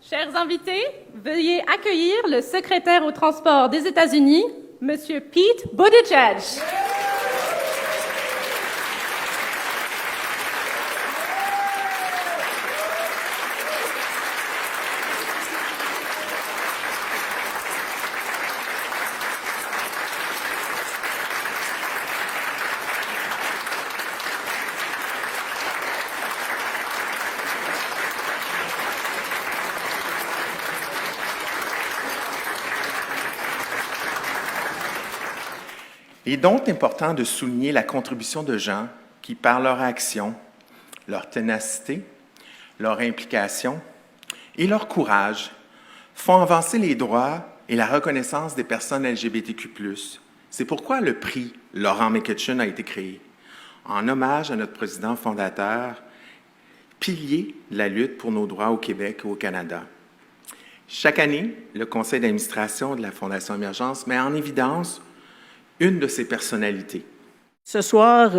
Chers invités, veuillez accueillir le secrétaire au transport des États-Unis, M. Pete Buttigieg. Il est donc important de souligner la contribution de gens qui, par leur action, leur ténacité, leur implication et leur courage, font avancer les droits et la reconnaissance des personnes LGBTQ+. C'est pourquoi le prix Laurent McCutcheon a été créé, en hommage à notre président fondateur, pilier de la lutte pour nos droits au Québec et au Canada. Chaque année, le conseil d'administration de la Fondation Émergence met en évidence une de ses personnalités. Ce soir,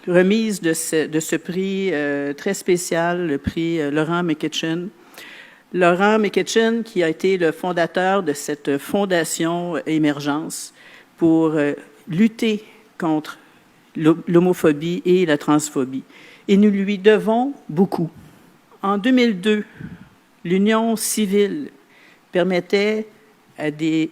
remise de ce prix très spécial, le prix Laurent McCutcheon. Laurent McCutcheon, qui a été le fondateur de cette fondation Émergence pour lutter contre l'homophobie et la transphobie. Et nous lui devons beaucoup. En 2002, l'union civile permettait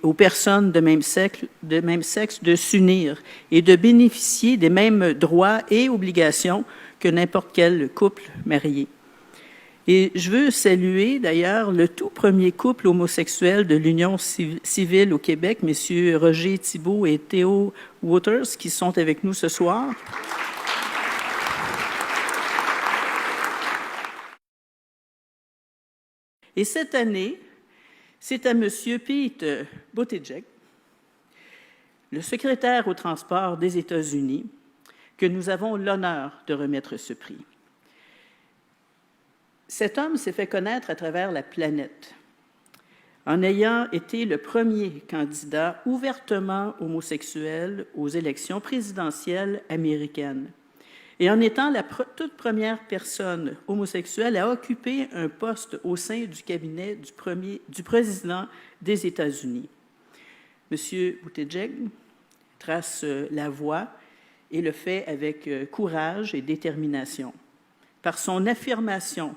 aux personnes de même sexe de s'unir et de bénéficier des mêmes droits et obligations que n'importe quel couple marié. Et je veux saluer d'ailleurs le tout premier couple homosexuel de l'Union civile au Québec, messieurs Roger Thibault et Théo Waters, qui sont avec nous ce soir. Et cette année, c'est à M. Pete Buttigieg, le secrétaire au transport des États-Unis, que nous avons l'honneur de remettre ce prix. Cet homme s'est fait connaître à travers la planète en ayant été le premier candidat ouvertement homosexuel aux élections présidentielles américaines et en étant la toute première personne homosexuelle à occuper un poste au sein du cabinet du président des États-Unis. M. Buttigieg trace la voie et le fait avec courage et détermination. Par son affirmation,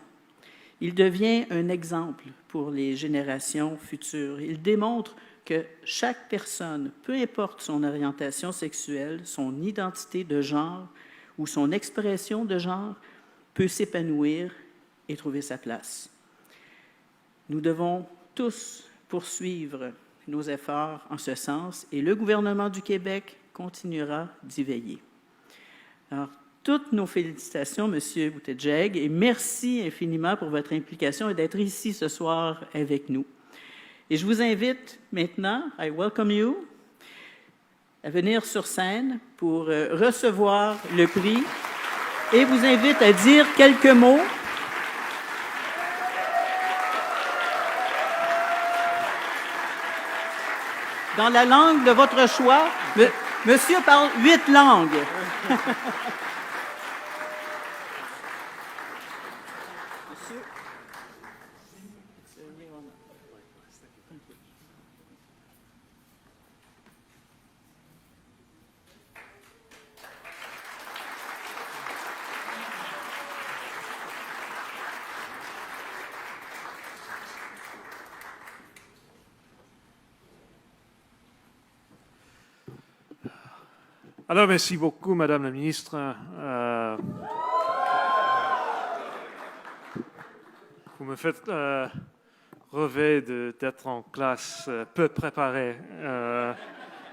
il devient un exemple pour les générations futures. Il démontre que chaque personne, peu importe son orientation sexuelle, son identité de genre, où son expression de genre peut s'épanouir et trouver sa place. Nous devons tous poursuivre nos efforts en ce sens et le gouvernement du Québec continuera d'y veiller. Alors, toutes nos félicitations, M. Buttigieg, et merci infiniment pour votre implication et d'être ici ce soir avec nous. Et je vous invite maintenant, I welcome you, à venir sur scène pour recevoir le prix et vous invite à dire quelques mots. Dans la langue de votre choix. Monsieur parle 8 langues. Alors, merci beaucoup, Madame la Ministre. Vous me faites rêver d'être en classe peu préparée.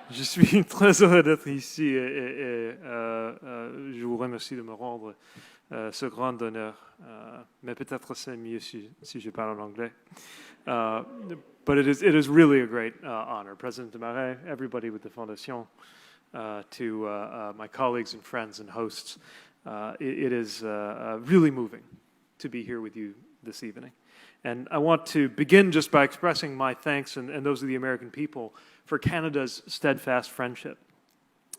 Je suis très heureux d'être ici et je vous remercie de me rendre ce grand honneur. Mais peut-être c'est mieux si je parle en anglais. But it is really a great honor. President Desmarais, everybody with the Fondation, to my colleagues and friends and hosts. It is really moving to be here with you this evening. And I want to begin just by expressing my thanks and those of the American people for Canada's steadfast friendship.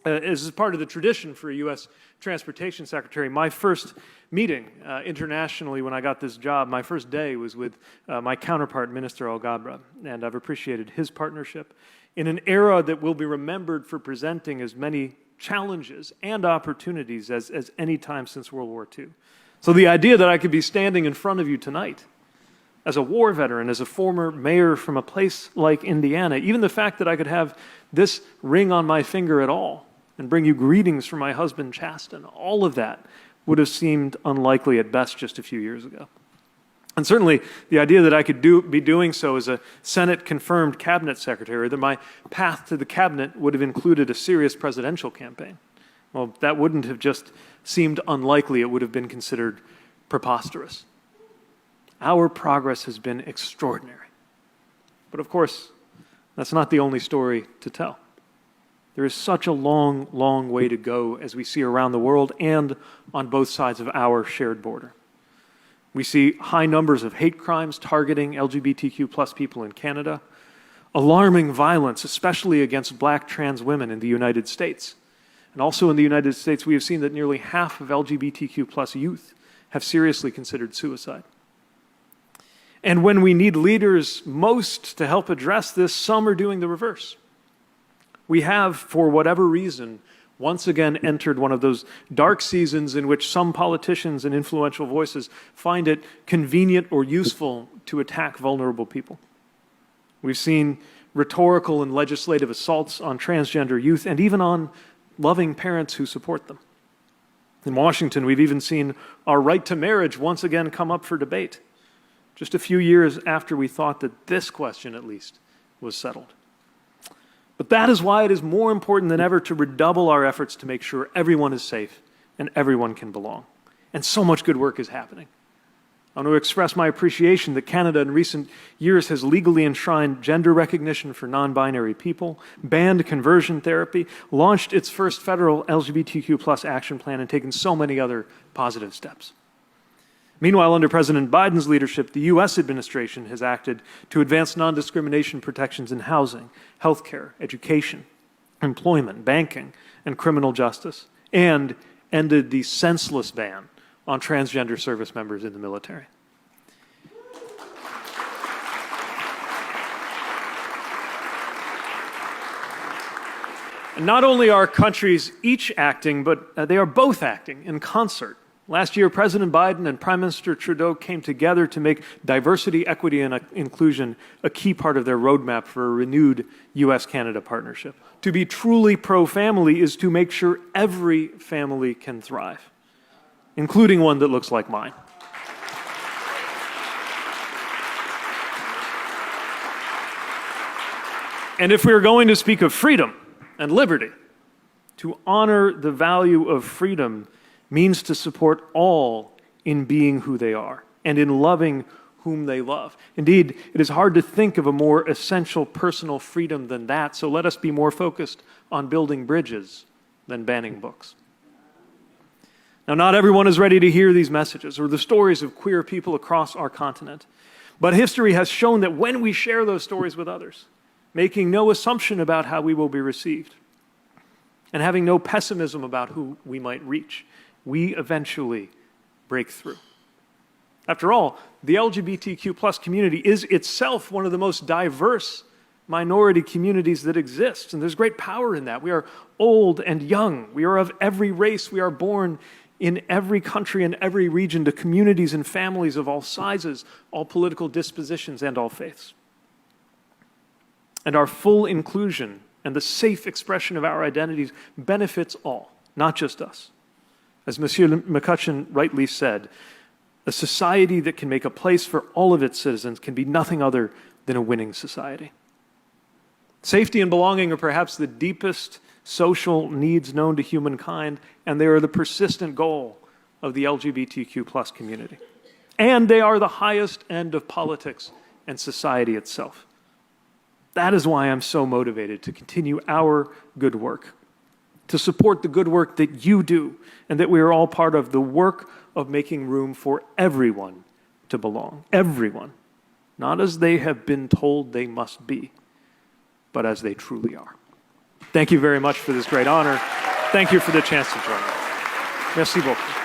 As is part of the tradition for a U.S. Transportation Secretary, my first meeting internationally when I got this job, my first day was with my counterpart, Minister Alghabra, and I've appreciated his partnership in an era that will be remembered for presenting as many challenges and opportunities as any time since World War II. So the idea that I could be standing in front of you tonight as a war veteran, as a former mayor from a place like Indiana, even the fact that I could have this ring on my finger at all and bring you greetings from my husband, Chasten, all of that would have seemed unlikely at best just a few years ago. And certainly the idea that I could be doing so as a Senate-confirmed cabinet secretary, that my path to the cabinet would have included a serious presidential campaign, well, that wouldn't have just seemed unlikely, it would have been considered preposterous. Our progress has been extraordinary. But of course, that's not the only story to tell. There is such a long, long way to go as we see around the world and on both sides of our shared border. We see high numbers of hate crimes targeting LGBTQ plus people in Canada, alarming violence, especially against black trans women in the United States. And also in the United States, we have seen that nearly half of LGBTQ plus youth have seriously considered suicide. And when we need leaders most to help address this, some are doing the reverse. We have, for whatever reason, once again entered one of those dark seasons in which some politicians and influential voices find it convenient or useful to attack vulnerable people. We've seen rhetorical and legislative assaults on transgender youth and even on loving parents who support them. In Washington, we've even seen our right to marriage once again come up for debate, just a few years after we thought that this question, at least, was settled. But that is why it is more important than ever to redouble our efforts to make sure everyone is safe and everyone can belong. And so much good work is happening. I want to express my appreciation that Canada in recent years has legally enshrined gender recognition for non-binary people, banned conversion therapy, launched its first federal LGBTQ plus action plan, and taken so many other positive steps. Meanwhile, under President Biden's leadership, the U.S. administration has acted to advance non-discrimination protections in housing, healthcare, education, employment, banking, and criminal justice, and ended the senseless ban on transgender service members in the military. And not only are countries each acting, but they are both acting in concert. Last year, President Biden and Prime Minister Trudeau came together to make diversity, equity, and inclusion a key part of their roadmap for a renewed U.S.-Canada partnership. To be truly pro-family is to make sure every family can thrive, including one that looks like mine. And if we are going to speak of freedom and liberty, to honor the value of freedom means to support all in being who they are and in loving whom they love. Indeed, it is hard to think of a more essential personal freedom than that, so let us be more focused on building bridges than banning books. Now, not everyone is ready to hear these messages or the stories of queer people across our continent, but history has shown that when we share those stories with others, making no assumption about how we will be received, and having no pessimism about who we might reach, we eventually break through. After all, the LGBTQ plus community is itself one of the most diverse minority communities that exists, and there's great power in that. We are old and young. We are of every race. We are born in every country and every region to communities and families of all sizes, all political dispositions, and all faiths. And our full inclusion and the safe expression of our identities benefits all, not just us. As Monsieur McCutcheon rightly said, a society that can make a place for all of its citizens can be nothing other than a winning society. Safety and belonging are perhaps the deepest social needs known to humankind, and they are the persistent goal of the LGBTQ plus community. And they are the highest end of politics and society itself. That is why I'm so motivated to continue our good work, to support the good work that you do, and that we are all part of the work of making room for everyone to belong. Everyone. Not as they have been told they must be, but as they truly are. Thank you very much for this great honor. Thank you for the chance to join me. Merci beaucoup.